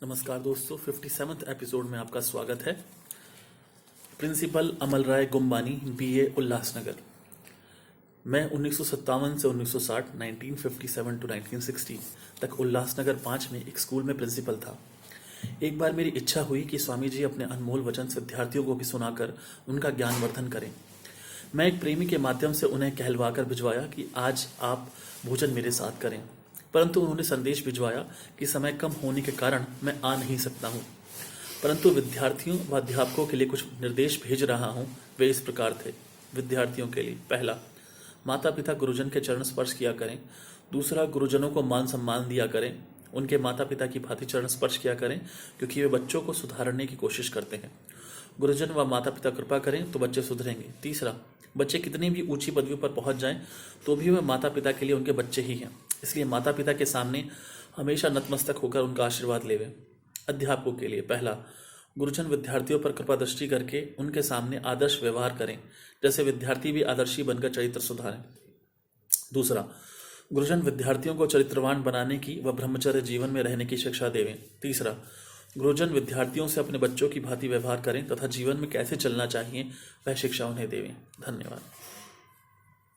नमस्कार दोस्तों, 57th episode में आपका स्वागत है। प्रिंसिपल अमल राय गुम्बानी, बीए उल्लासनगर। मैं 1957 से 1960 1957 टू 1960 तक उल्लासनगर 5 में एक स्कूल में प्रिंसिपल था। एक बार मेरी इच्छा हुई कि स्वामी जी अपने अनमोल वचन से विद्यार्थियों को भी सुनाकर उनका ज्ञानवर्धन करें। मैं एक प्रेमी के माध्यम से उन्हें कहलवाकर भिजवाया कि आज आप भोजन मेरे साथ करें, परंतु उन्होंने संदेश भिजवाया कि समय कम होने के कारण मैं आ नहीं सकता हूँ, परंतु विद्यार्थियों व अध्यापकों के लिए कुछ निर्देश भेज रहा हूँ। वे इस प्रकार थे। विद्यार्थियों के लिए, पहला, माता पिता गुरुजन के चरण स्पर्श किया करें। दूसरा, गुरुजनों को मान सम्मान दिया करें। उनके माता पिता की भांति चरण स्पर्श किया करें, क्योंकि वे बच्चों को सुधारने की कोशिश करते हैं। गुरुजन व माता पिता कृपा करें तो बच्चे सुधरेंगे। तीसरा, बच्चे कितनी भी ऊंची पदवियों पर पहुंच जाएं तो भी वे माता पिता के लिए उनके बच्चे ही हैं, इसलिए माता पिता के सामने हमेशा नतमस्तक होकर उनका आशीर्वाद लेवें। अध्यापकों के लिए, पहला, गुरुजन विद्यार्थियों पर कृपा दृष्टि करके उनके सामने आदर्श व्यवहार करें, जैसे विद्यार्थी भी आदर्शी बनकर चरित्र सुधारें। दूसरा, गुरुजन विद्यार्थियों को चरित्रवान बनाने की व ब्रह्मचर्य जीवन में रहने की शिक्षा देवें। तीसरा, गुरुजन विद्यार्थियों से अपने बच्चों की भांति व्यवहार करें तथा जीवन में कैसे चलना चाहिए वह शिक्षा उन्हें देवें। धन्यवाद।